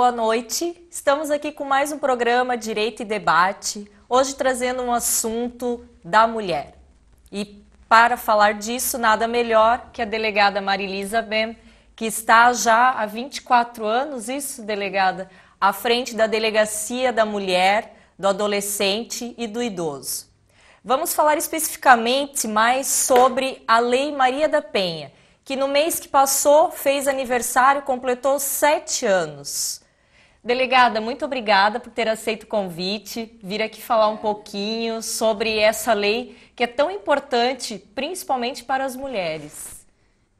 boa noite. Estamos aqui com mais um programa Direito e Debate, hoje trazendo um assunto da mulher. E para falar disso, nada melhor que a delegada Marilisa Bem, que está já há 24 anos, isso, delegada, à frente da Delegacia da Mulher, do Adolescente e do Idoso. Vamos falar especificamente mais sobre a Lei Maria da Penha, que no mês que passou fez aniversário, completou 7 anos. Delegada, muito obrigada por ter aceito o convite, vir aqui falar um pouquinho sobre essa lei que é tão importante, principalmente para as mulheres.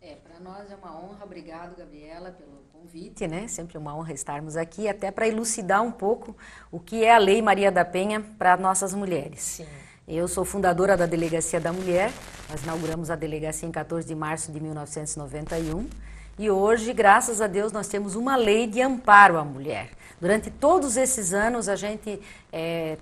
Para nós é uma honra, obrigado, Gabriela, pelo convite, né? Sempre uma honra estarmos aqui, até para elucidar um pouco o que é a Lei Maria da Penha para nossas mulheres. Sim. Eu sou fundadora da Delegacia da Mulher, nós inauguramos a delegacia em 14 de março de 1991 e hoje, graças a Deus, nós temos uma lei de amparo à mulher. Durante todos esses anos a gente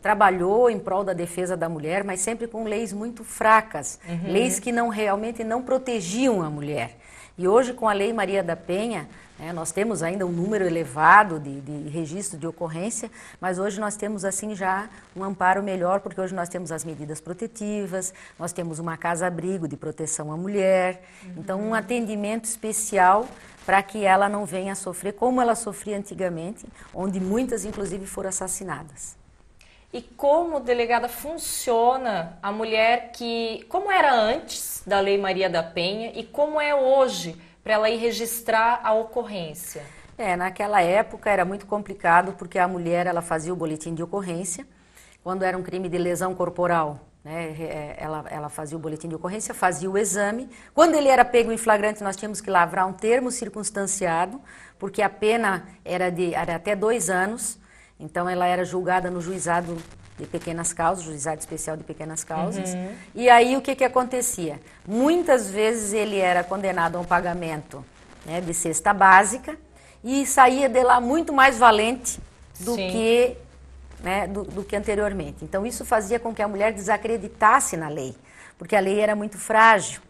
trabalhou em prol da defesa da mulher, mas sempre com leis muito fracas, leis que realmente não protegiam a mulher. E hoje, com a Lei Maria da Penha, nós temos ainda um número elevado de registro de ocorrência, mas hoje nós temos assim já um amparo melhor, porque hoje nós temos as medidas protetivas, nós temos uma casa-abrigo de proteção à mulher, então um atendimento especial para que ela não venha a sofrer como ela sofria antigamente, onde muitas inclusive foram assassinadas. E como, delegada, funciona a mulher como era antes da Lei Maria da Penha e como é hoje para ela ir registrar a ocorrência? Naquela época era muito complicado porque a mulher ela fazia o boletim de ocorrência, quando era um crime de lesão corporal, ela fazia o boletim de ocorrência, fazia o exame. Quando ele era pego em flagrante, nós tínhamos que lavrar um termo circunstanciado, porque a pena era até 2 anos, então ela era julgada no juizado de pequenas causas, juizado especial de pequenas causas. E aí o que acontecia? Muitas vezes ele era condenado a um pagamento de cesta básica e saía de lá muito mais valente do que anteriormente. Então isso fazia com que a mulher desacreditasse na lei, porque a lei era muito frágil.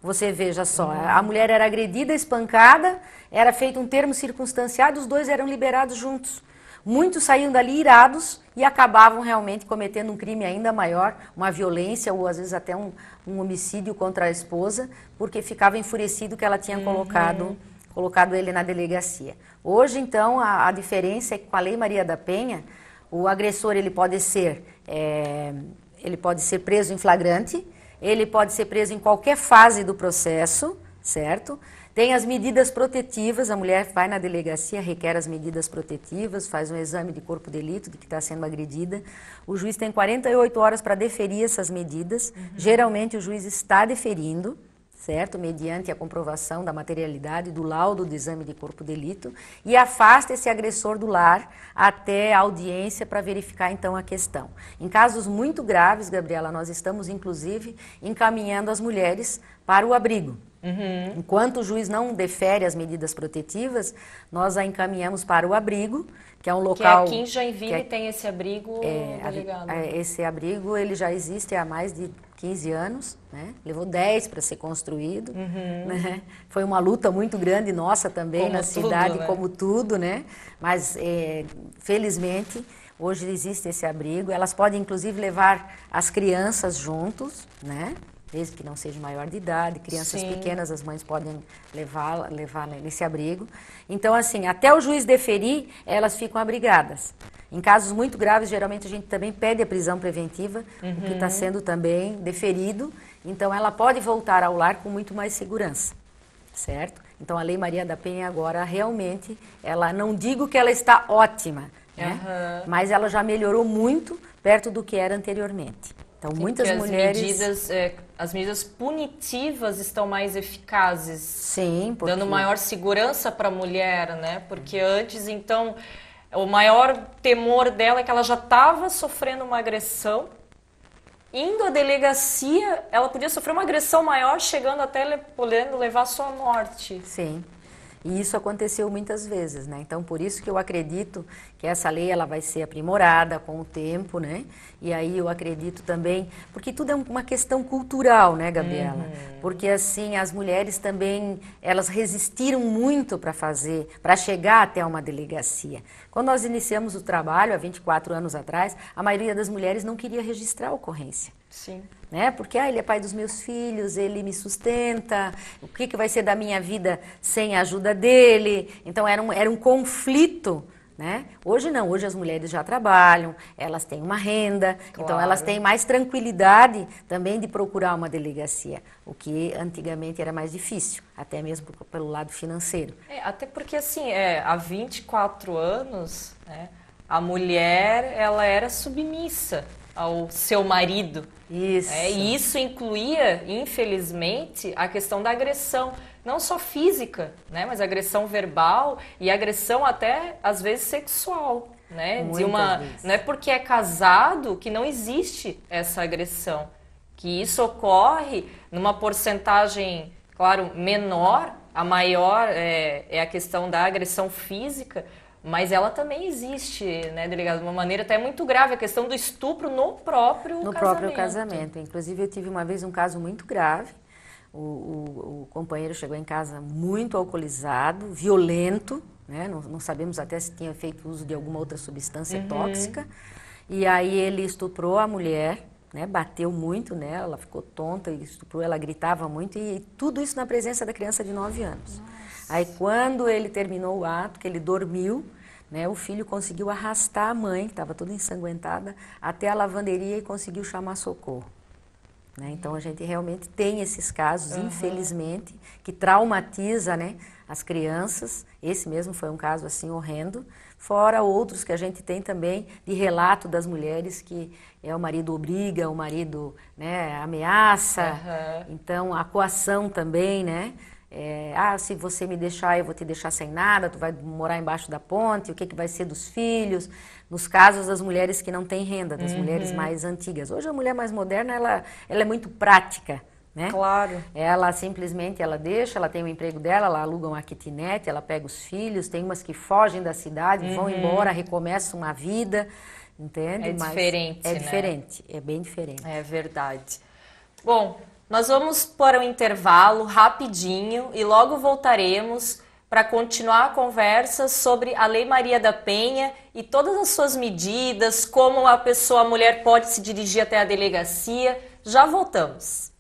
Você veja só, a mulher era agredida, espancada, era feito um termo circunstanciado, os dois eram liberados juntos. Muitos saíam dali irados e acabavam realmente cometendo um crime ainda maior, uma violência ou às vezes até um homicídio contra a esposa, porque ficava enfurecido que ela tinha colocado ele na delegacia. Hoje, então, a diferença é que com a Lei Maria da Penha, o agressor ele pode ser preso em flagrante, ele pode ser preso em qualquer fase do processo, certo? Tem as medidas protetivas, a mulher vai na delegacia, requer as medidas protetivas, faz um exame de corpo de delito de que está sendo agredida. O juiz tem 48 horas para deferir essas medidas. Geralmente o juiz está deferindo, certo? Mediante a comprovação da materialidade, do laudo do exame de corpo de delito, e afasta esse agressor do lar até a audiência para verificar então a questão. Em casos muito graves, Gabriela, nós estamos inclusive encaminhando as mulheres para o abrigo. Enquanto o juiz não defere as medidas protetivas, nós a encaminhamos para o abrigo, que é um local... Que aqui em Joinville tem esse abrigo, delegado? Esse abrigo ele já existe há mais de 15 anos, né? Levou 10 para ser construído. Né? Foi uma luta muito grande nossa também na cidade, como tudo, né? Mas felizmente hoje existe esse abrigo. Elas podem inclusive levar as crianças juntos, né? Desde que não seja maior de idade, crianças pequenas, as mães podem levar nesse abrigo. Então, assim, até o juiz deferir, elas ficam abrigadas. Em casos muito graves, geralmente a gente também pede a prisão preventiva, o que está sendo também deferido. Então, ela pode voltar ao lar com muito mais segurança, certo? Então, a Lei Maria da Penha agora, realmente, ela não digo que ela está ótima, né? Mas ela já melhorou muito perto do que era anteriormente. Então, muitas mulheres... As medidas punitivas estão mais eficazes. Sim, porque... Dando maior segurança para a mulher, né? Porque antes, então, o maior temor dela é que ela já estava sofrendo uma agressão. Indo à delegacia, ela podia sofrer uma agressão maior, chegando até podendo levar à sua morte. Sim. E isso aconteceu muitas vezes, né? Então, por isso que eu acredito que essa lei ela vai ser aprimorada com o tempo, né? E aí eu acredito também, porque tudo é uma questão cultural, né, Gabriela? Porque assim, as mulheres também, elas resistiram muito para chegar até uma delegacia. Quando nós iniciamos o trabalho, há 24 anos atrás, a maioria das mulheres não queria registrar a ocorrência. Sim. Né? Porque ele é pai dos meus filhos, ele me sustenta, o que vai ser da minha vida sem a ajuda dele? Então era um conflito, né? Hoje não, hoje as mulheres já trabalham, elas têm uma renda, Claro. então elas têm mais tranquilidade também de procurar uma delegacia, o que antigamente era mais difícil, até mesmo pelo lado financeiro. Até porque assim, há 24 anos, né, a mulher ela era submissa ao seu marido. Isso. E isso incluía, infelizmente, a questão da agressão, não só física, né, mas agressão verbal e agressão até, às vezes, sexual. Né? Muitas vezes. Não é porque é casado que não existe essa agressão. Que isso ocorre numa porcentagem, claro, menor, a maior é a questão da agressão física, mas ela também existe, né, delegado? De uma maneira até muito grave, a questão do estupro no próprio casamento. No próprio casamento. Inclusive, eu tive uma vez um caso muito grave. O companheiro chegou em casa muito alcoolizado, violento, né? Não sabemos até se tinha feito uso de alguma outra substância tóxica. E aí ele estuprou a mulher, né? Bateu muito nela, ela ficou tonta, e estuprou, ela gritava muito, e tudo isso na presença da criança de 9 anos. Nossa. Aí quando ele terminou o ato, que ele dormiu, né, o filho conseguiu arrastar a mãe, que estava toda ensanguentada, até a lavanderia e conseguiu chamar socorro. Né? Então a gente realmente tem esses casos, infelizmente, que traumatiza, né, as crianças. Esse mesmo foi um caso assim horrendo. Fora outros que a gente tem também de relato das mulheres que o marido obriga, o marido, né, ameaça. Então a coação também, né? Se você me deixar, eu vou te deixar sem nada, tu vai morar embaixo da ponte, o que vai ser dos filhos? Nos casos das mulheres que não têm renda, das mulheres mais antigas. Hoje a mulher mais moderna, ela é muito prática, né? Claro. Ela simplesmente, ela deixa, ela tem o emprego dela, ela aluga uma kitnet, ela pega os filhos, tem umas que fogem da cidade, vão embora, recomeçam uma vida, entende? É diferente, é né? diferente, é bem diferente. É verdade. Bom, nós vamos para um intervalo rapidinho e logo voltaremos para continuar a conversa sobre a Lei Maria da Penha e todas as suas medidas, como a mulher pode se dirigir até a delegacia. Já voltamos.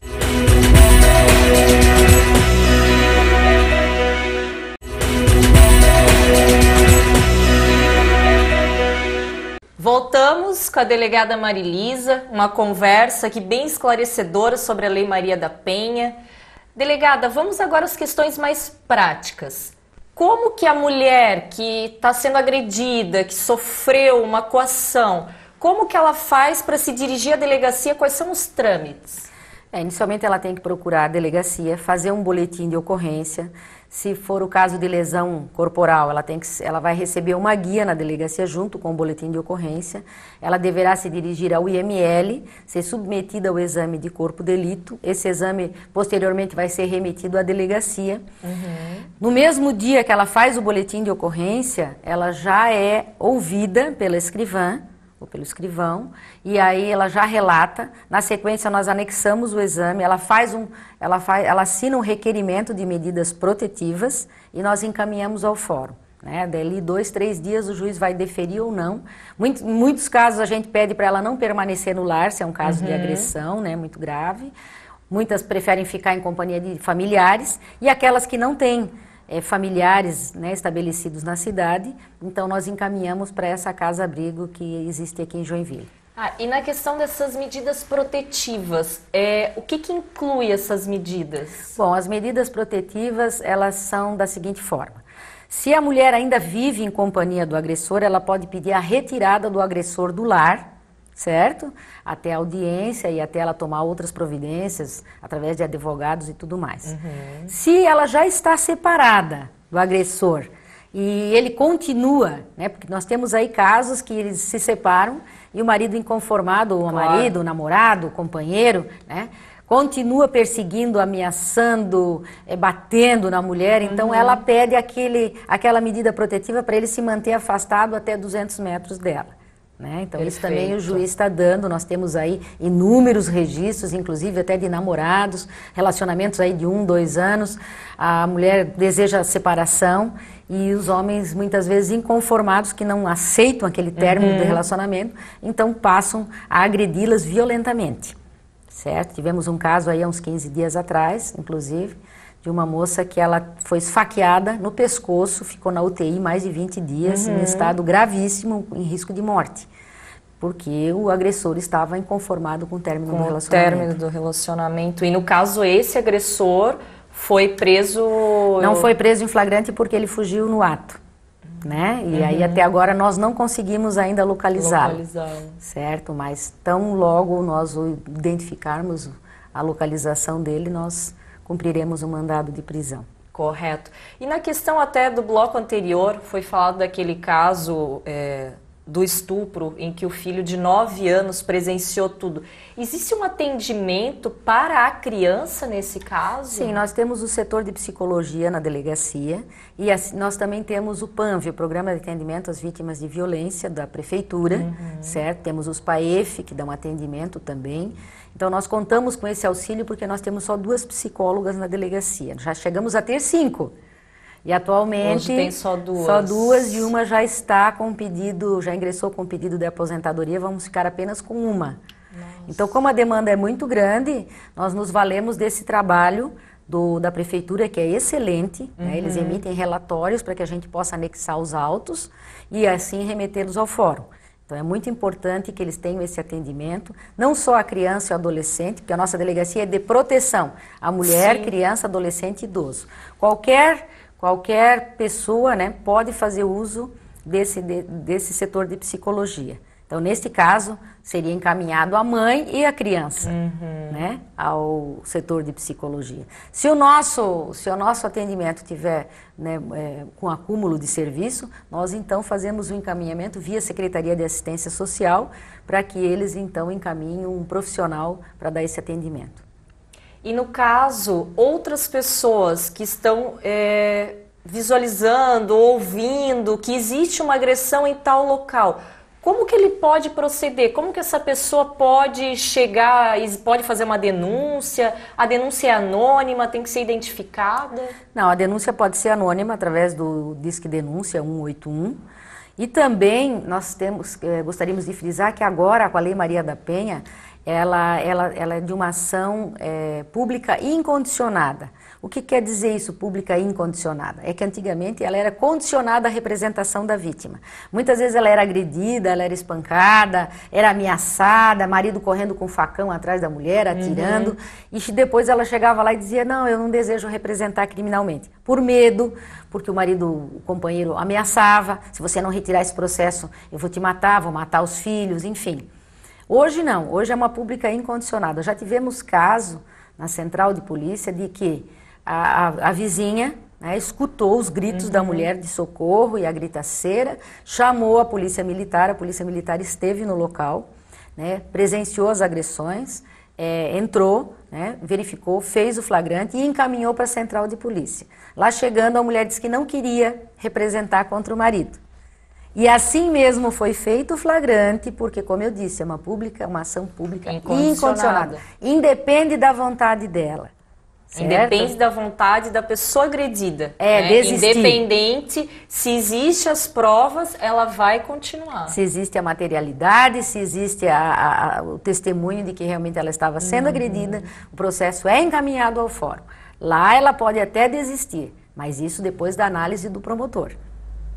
Voltamos com a delegada Marilisa, uma conversa aqui bem esclarecedora sobre a Lei Maria da Penha. Delegada, vamos agora às questões mais práticas. Como que a mulher que está sendo agredida, que sofreu uma coação, como que ela faz para se dirigir à delegacia? Quais são os trâmites? Inicialmente ela tem que procurar a delegacia, fazer um boletim de ocorrência. Se for o caso de lesão corporal, ela vai receber uma guia na delegacia junto com o boletim de ocorrência. Ela deverá se dirigir ao IML, ser submetida ao exame de corpo de delito. Esse exame, posteriormente, vai ser remetido à delegacia. No mesmo dia que ela faz o boletim de ocorrência, ela já é ouvida pela escrivã, ou pelo escrivão, e aí ela já relata. Na sequência nós anexamos o exame, ela assina um requerimento de medidas protetivas e nós encaminhamos ao fórum, né? Dali 2, 3 dias o juiz vai deferir ou não. Em muitos casos a gente pede para ela não permanecer no lar, se é um caso de agressão, né, muito grave. Muitas preferem ficar em companhia de familiares, e aquelas que não têm familiares, né, estabelecidos na cidade, então nós encaminhamos para essa casa-abrigo que existe aqui em Joinville. E na questão dessas medidas protetivas, o que inclui essas medidas? Bom, as medidas protetivas, elas são da seguinte forma. Se a mulher ainda vive em companhia do agressor, ela pode pedir a retirada do agressor do lar, certo? Até a audiência e até ela tomar outras providências, através de advogados e tudo mais. Se ela já está separada do agressor e ele continua, né? Porque nós temos aí casos que eles se separam e o marido inconformado, ou o marido, o namorado, o companheiro, né, continua perseguindo, ameaçando, batendo na mulher, então ela pede aquela medida protetiva para ele se manter afastado até 200 metros dela. Né? Então isso também o juiz está dando, nós temos aí inúmeros registros, inclusive até de namorados, relacionamentos aí de 1, 2 anos, a mulher deseja separação e os homens muitas vezes inconformados que não aceitam aquele término de relacionamento, então passam a agredi-las violentamente, certo? Tivemos um caso aí há uns 15 dias atrás, inclusive, de uma moça que ela foi esfaqueada no pescoço, ficou na UTI mais de 20 dias, em estado gravíssimo, em risco de morte. Porque o agressor estava inconformado com o término do relacionamento. Com o término do relacionamento. E no caso, esse agressor foi preso... Não foi preso em flagrante porque ele fugiu no ato. Né? E aí até agora nós não conseguimos ainda localizá-lo. Certo? Mas tão logo nós o identificarmos a localização dele, nós cumpriremos o mandado de prisão. Correto. E na questão até do bloco anterior, foi falado daquele caso do estupro, em que o filho de 9 anos presenciou tudo. Existe um atendimento para a criança nesse caso? Sim, nós temos o setor de psicologia na delegacia e nós também temos o PANV, o Programa de Atendimento às Vítimas de Violência da Prefeitura, certo? Temos os PAEF, que dão atendimento também. Então nós contamos com esse auxílio porque nós temos só 2 psicólogas na delegacia. Já chegamos a ter 5. E atualmente hoje tem só 2. Só 2 e uma já está com pedido, já ingressou com pedido de aposentadoria, vamos ficar apenas com uma. Então, como a demanda é muito grande, nós nos valemos desse trabalho da prefeitura, que é excelente, né? Eles emitem relatórios para que a gente possa anexar os autos e assim remetê-los ao fórum. Então é muito importante que eles tenham esse atendimento, não só a criança e o adolescente, porque a nossa delegacia é de proteção à mulher, criança, adolescente e idoso. Qualquer pessoa, né, pode fazer uso desse setor de psicologia. Então, neste caso, seria encaminhado a mãe e a criança, né, ao setor de psicologia. Se o nosso atendimento tiver, né, com acúmulo de serviço, nós então fazemos o encaminhamento via Secretaria de Assistência Social para que eles então encaminhem um profissional para dar esse atendimento. E no caso, outras pessoas que estão visualizando, ouvindo que existe uma agressão em tal local, como que ele pode proceder? Como que essa pessoa pode chegar e pode fazer uma denúncia? A denúncia é anônima, tem que ser identificada? Não, a denúncia pode ser anônima através do Disque Denúncia 181. E também nós gostaríamos de frisar que agora, com a Lei Maria da Penha, ela é de uma ação pública incondicionada. O que quer dizer isso, pública incondicionada? É que antigamente ela era condicionada à representação da vítima. Muitas vezes ela era agredida, ela era espancada, era ameaçada, marido correndo com facão atrás da mulher, atirando, e depois ela chegava lá e dizia, não, eu não desejo representar criminalmente. Por medo, porque o companheiro ameaçava, se você não retirar esse processo, eu vou te matar, vou matar os filhos, enfim. Hoje não, hoje é uma pública incondicionada. Já tivemos caso na central de polícia de que a vizinha, né, escutou os gritos da mulher de socorro e a gritaceira, chamou a polícia militar esteve no local, né, presenciou as agressões, entrou, né, verificou, fez o flagrante e encaminhou para a central de polícia. Lá chegando, a mulher disse que não queria representar contra o marido. E assim mesmo foi feito o flagrante, porque, como eu disse, é uma ação pública incondicionada. Independe da vontade dela. Certo? Independe da vontade da pessoa agredida. Desistir. Independente, se existem as provas, ela vai continuar. Se existe a materialidade, se existe o testemunho de que realmente ela estava sendo agredida, o processo é encaminhado ao fórum. Lá ela pode até desistir, mas isso depois da análise do promotor.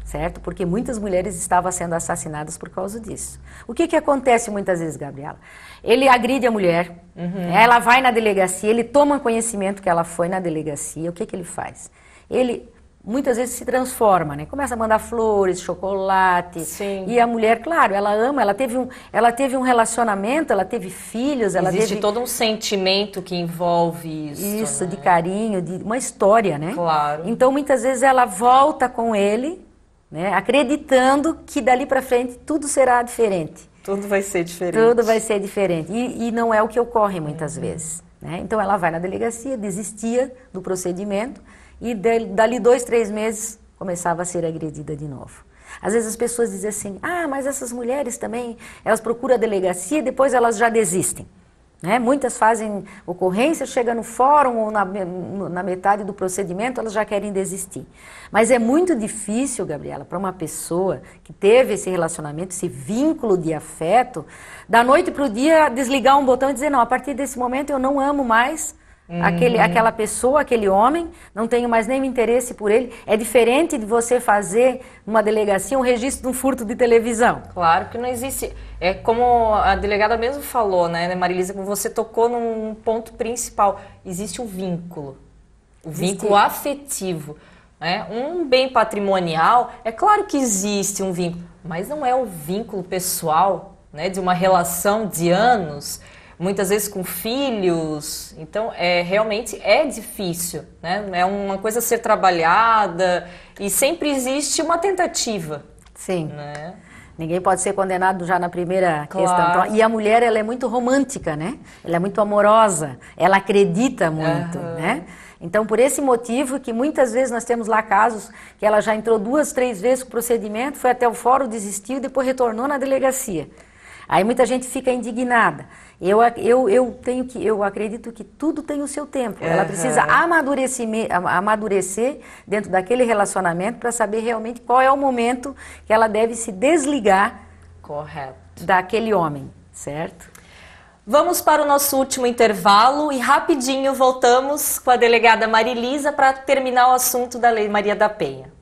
Certo? Porque muitas mulheres estavam sendo assassinadas por causa disso. O que acontece muitas vezes, Gabriela? Ele agride a mulher, ela vai na delegacia, ele toma conhecimento que ela foi na delegacia, o que ele faz? Ele muitas vezes se transforma, né? Começa a mandar flores, chocolate. Sim. E a mulher, claro, ela ama, ela teve um relacionamento, ela teve filhos, Existe todo um sentimento que envolve isso. Isso, né? de carinho, de uma história, né? Claro. Então muitas vezes ela volta com ele, né, acreditando que dali para frente tudo será diferente. Tudo vai ser diferente. Tudo vai ser diferente. E não é o que ocorre muitas vezes. né? Então ela vai na delegacia, desistia do procedimento e dali 2, 3 meses começava a ser agredida de novo. Às vezes as pessoas dizem assim, mas essas mulheres também, elas procuram a delegacia e depois elas já desistem. Né? Muitas fazem ocorrência, chega no fórum ou na metade do procedimento, elas já querem desistir. Mas é muito difícil, Gabriela, para uma pessoa que teve esse relacionamento, esse vínculo de afeto, da noite para o dia desligar um botão e dizer, não, a partir desse momento eu não amo mais aquela pessoa, aquele homem, não tenho mais nenhum interesse por ele. É diferente de você fazer numa delegacia um registro de um furto de televisão. Claro que não existe. É como a delegada mesmo falou, né, Marilisa, como você tocou num ponto principal. Existe um vínculo, o vínculo afetivo. Né? Um bem patrimonial, é claro que existe um vínculo, mas não é o vínculo pessoal, né, de uma relação de anos, muitas vezes com filhos. Então, realmente é difícil, né? É uma coisa a ser trabalhada e sempre existe uma tentativa. Sim. Né? Ninguém pode ser condenado já na primeira questão. E a mulher, ela é muito romântica, né? Ela é muito amorosa, ela acredita muito, né? Então, por esse motivo que muitas vezes nós temos lá casos que ela já entrou 2, 3 vezes com o procedimento, foi até o fórum, desistiu e depois retornou na delegacia. Aí muita gente fica indignada. Eu acredito que tudo tem o seu tempo. Ela precisa amadurecer dentro daquele relacionamento para saber realmente qual é o momento que ela deve se desligar daquele homem, certo? Vamos para o nosso último intervalo e rapidinho voltamos com a delegada Marilisa para terminar o assunto da Lei Maria da Penha.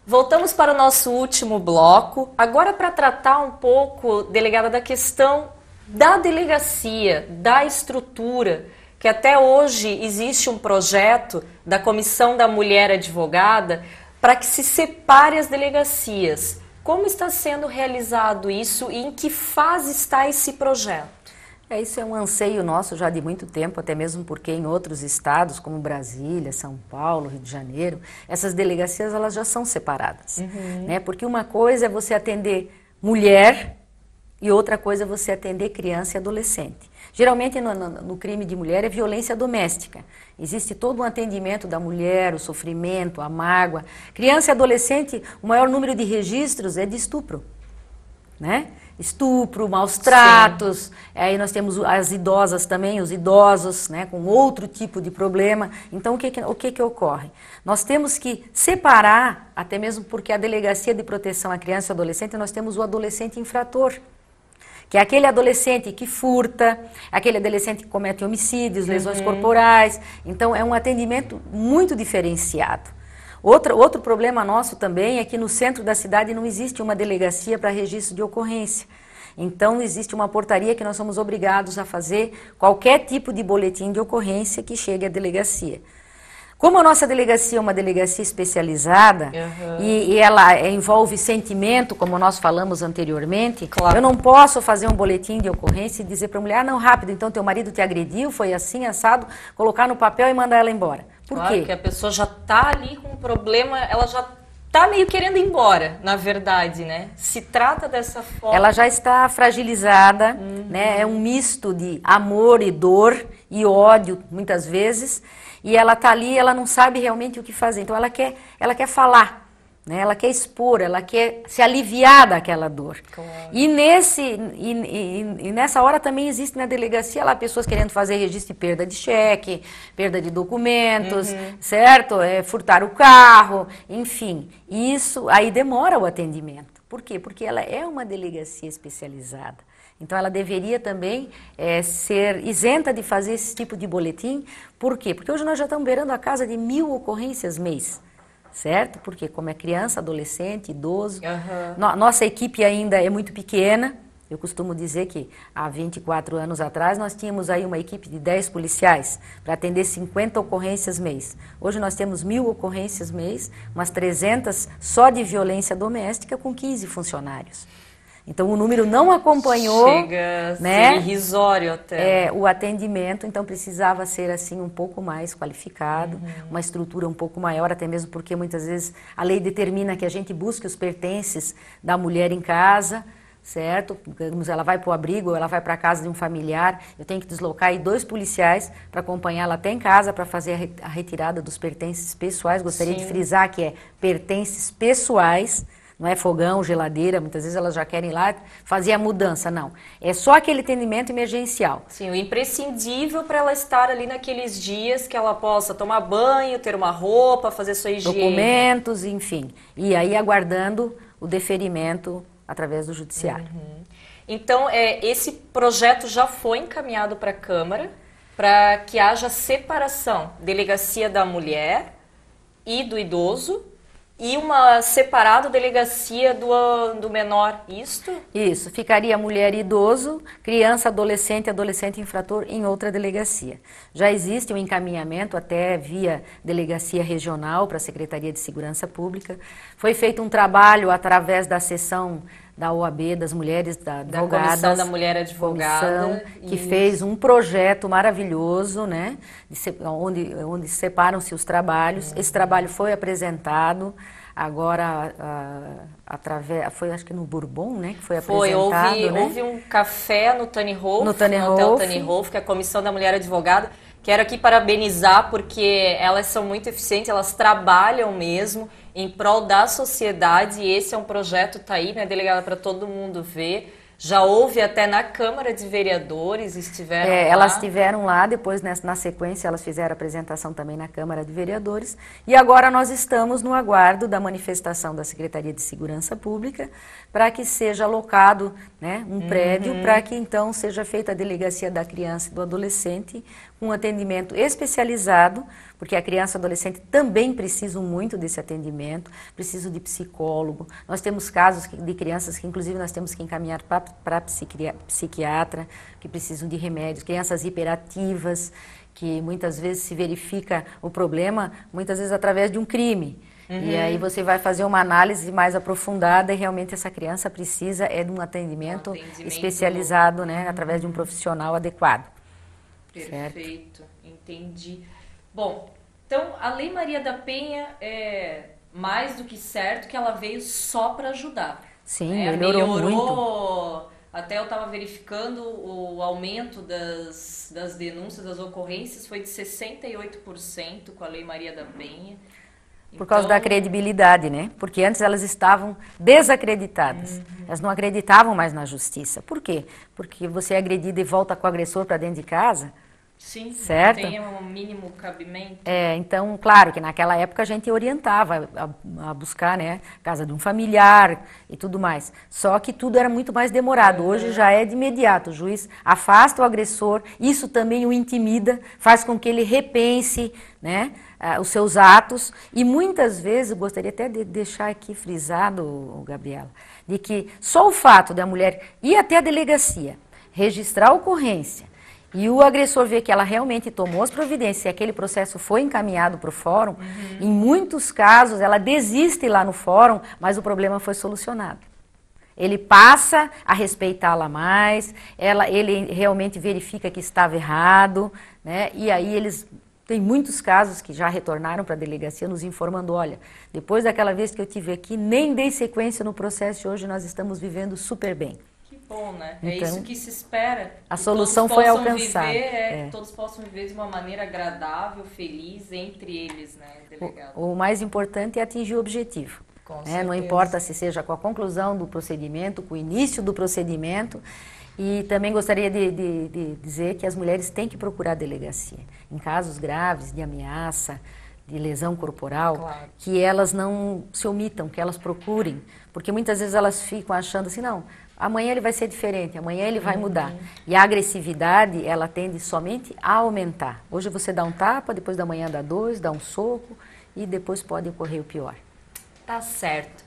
Voltamos para o nosso último bloco, agora para tratar um pouco, delegada, da questão da delegacia, da estrutura, que até hoje existe um projeto da Comissão da Mulher Advogada para que se separe as delegacias. Como está sendo realizado isso e em que fase está esse projeto? Isso é um anseio nosso já de muito tempo, até mesmo porque em outros estados, como Brasília, São Paulo, Rio de Janeiro, essas delegacias elas já são separadas. Né? Porque uma coisa é você atender mulher e outra coisa é você atender criança e adolescente. Geralmente no crime de mulher é violência doméstica. Existe todo um atendimento da mulher, o sofrimento, a mágoa. Criança e adolescente, o maior número de registros é de estupro. Né? Estupro, maus tratos, aí nós temos as idosas também, os idosos, né, com outro tipo de problema. Então, o que ocorre? Nós temos que separar, até mesmo porque a Delegacia de Proteção à Criança e ao Adolescente, nós temos o adolescente infrator, que é aquele adolescente que furta, aquele adolescente que comete homicídios, lesões corporais. Então, é um atendimento muito diferenciado. Outro problema nosso também é que no centro da cidade não existe uma delegacia para registro de ocorrência. Então, existe uma portaria que nós somos obrigados a fazer qualquer tipo de boletim de ocorrência que chegue à delegacia. Como a nossa delegacia é uma delegacia especializada e ela envolve sentimento, como nós falamos anteriormente, eu não posso fazer um boletim de ocorrência e dizer para a mulher, não, rápido, então teu marido te agrediu, foi assim, assado, colocar no papel e mandar ela embora. Por quê? Porque a pessoa já está ali com um problema, ela já está meio querendo ir embora, na verdade, né? Se trata dessa forma. Ela já está fragilizada, né? É um misto de amor e dor e ódio, muitas vezes, e ela está ali, ela não sabe realmente o que fazer. Então ela quer falar, né? Ela quer expor, ela quer se aliviar daquela dor. Claro. E nessa hora também existe na delegacia lá pessoas querendo fazer registro de perda de cheque, perda de documentos, certo? Furtar o carro, enfim. Isso aí demora o atendimento. Por quê? Porque ela é uma delegacia especializada. Então ela deveria também ser isenta de fazer esse tipo de boletim. Por quê? Porque hoje nós já estamos beirando a casa de 1000 ocorrências mês. Certo? Porque como é criança, adolescente, idoso, nossa equipe ainda é muito pequena. Eu costumo dizer que há 24 anos atrás nós tínhamos aí uma equipe de 10 policiais para atender 50 ocorrências mês. Hoje nós temos 1000 ocorrências mês, umas 300 só de violência doméstica com 15 funcionários. Então o número não acompanhou, chega a né, ser irrisório até. o atendimento, então precisava ser assim um pouco mais qualificado, uma estrutura um pouco maior, até mesmo porque muitas vezes a lei determina que a gente busque os pertences da mulher em casa, certo? Ela vai para o abrigo, ela vai para a casa de um familiar, eu tenho que deslocar aí 2 policiais para acompanhá-la até em casa para fazer a retirada dos pertences pessoais. Gostaria de frisar que é pertences pessoais, não é fogão, geladeira, muitas vezes elas já querem ir lá fazer a mudança, não. É só aquele atendimento emergencial. Sim, o imprescindível para ela estar ali naqueles dias que ela possa tomar banho, ter uma roupa, fazer sua higiene. Documentos, enfim. E aí aguardando o deferimento através do judiciário. Então, esse projeto já foi encaminhado para a Câmara para que haja separação, delegacia da mulher e do idoso e uma separada delegacia do menor, isto? Isso, ficaria mulher e idoso, criança, adolescente infrator em outra delegacia. Já existe um encaminhamento até via delegacia regional para a Secretaria de Segurança Pública. Foi feito um trabalho através da sessão da OAB, das mulheres advogadas. Da Comissão da Mulher Advogada. Que fez um projeto maravilhoso, né? Onde separam-se os trabalhos. Esse trabalho foi apresentado agora foi acho que no Bourbon, né? Que foi apresentado. Houve um café no Hotel Tani Rolf, que é a Comissão da Mulher Advogada. Quero aqui parabenizar porque elas são muito eficientes, elas trabalham mesmo em prol da sociedade e esse é um projeto, tá aí, né, delegada, para todo mundo ver. Já houve até na Câmara de Vereadores, estiveram lá. Elas estiveram lá, depois na sequência elas fizeram a apresentação também na Câmara de Vereadores e agora nós estamos no aguardo da manifestação da Secretaria de Segurança Pública para que seja alocado, né, um prédio para que então seja feita a delegacia da criança e do adolescente com atendimento especializado, porque a criança e o adolescente também precisam muito desse atendimento, precisam de psicólogo. Nós temos casos de crianças que inclusive nós temos que encaminhar para psiquiatra, que precisam de remédios, crianças hiperativas, que muitas vezes se verifica o problema, muitas vezes através de um crime. E aí você vai fazer uma análise mais aprofundada e realmente essa criança precisa de um atendimento especializado, né, através de um profissional adequado. Perfeito, entendi. Bom, então a Lei Maria da Penha é mais do que certo que ela veio só para ajudar. Sim, né? melhorou muito. Até eu estava verificando o aumento das denúncias, das ocorrências foi de 68% com a Lei Maria da Penha. Por causa da credibilidade, né? Porque antes elas estavam desacreditadas. Elas não acreditavam mais na justiça. Por quê? Porque você é agredida e volta com o agressor para dentro de casa. Sim, certo? Tem um mínimo cabimento. Então, claro que naquela época a gente orientava a buscar, né, casa de um familiar e tudo mais. Só que tudo era muito mais demorado. Hoje já é de imediato. O juiz afasta o agressor, isso também o intimida, faz com que ele repense, né, os seus atos. E muitas vezes, eu gostaria até de deixar aqui frisado, Gabriela, de que só o fato da mulher ir até a delegacia, registrar a ocorrência, e o agressor vê que ela realmente tomou as providências e aquele processo foi encaminhado para o fórum, em muitos casos ela desiste lá no fórum, mas o problema foi solucionado. Ele passa a respeitá-la mais, ele realmente verifica que estava errado, né? E aí tem muitos casos que já retornaram para a delegacia nos informando, olha, depois daquela vez que eu estive aqui, nem dei sequência no processo e hoje nós estamos vivendo super bem. Bom, né? Então, é isso que se espera. A solução foi alcançada. Que todos possam viver de uma maneira agradável, feliz entre eles, né, delegado? O mais importante é atingir o objetivo. Não importa se seja com a conclusão do procedimento, com o início do procedimento. E também gostaria de dizer que as mulheres têm que procurar a delegacia. Em casos graves de ameaça, de lesão corporal, claro, que elas não se omitam, que elas procurem. Porque muitas vezes elas ficam achando assim, não, amanhã ele vai ser diferente, amanhã ele vai mudar. E a agressividade, ela tende somente a aumentar. Hoje você dá um tapa, depois da manhã dá 2, dá um soco e depois pode ocorrer o pior. Tá certo.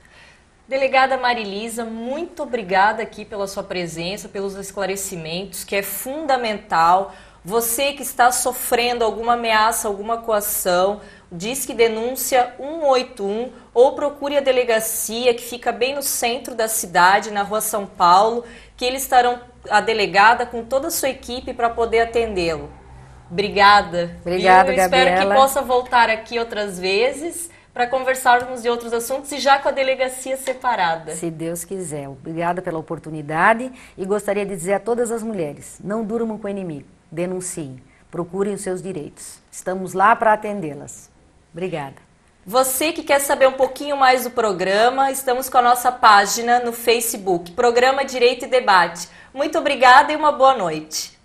Delegada Marilisa, muito obrigada aqui pela sua presença, pelos esclarecimentos, que é fundamental. Você que está sofrendo alguma ameaça, alguma coação, Disque Denúncia 181 ou procure a delegacia que fica bem no centro da cidade, na Rua São Paulo, que eles estarão, a delegada, com toda a sua equipe para poder atendê-lo. Obrigada. Obrigada, eu espero Gabriela. que possa voltar aqui outras vezes para conversarmos de outros assuntos e já com a delegacia separada. Se Deus quiser. Obrigada pela oportunidade e gostaria de dizer a todas as mulheres, não durmam com o inimigo, denunciem, procurem os seus direitos. Estamos lá para atendê-las. Obrigada. Você que quer saber um pouquinho mais do programa, estamos com a nossa página no Facebook, Programa Direito e Debate. Muito obrigada e uma boa noite.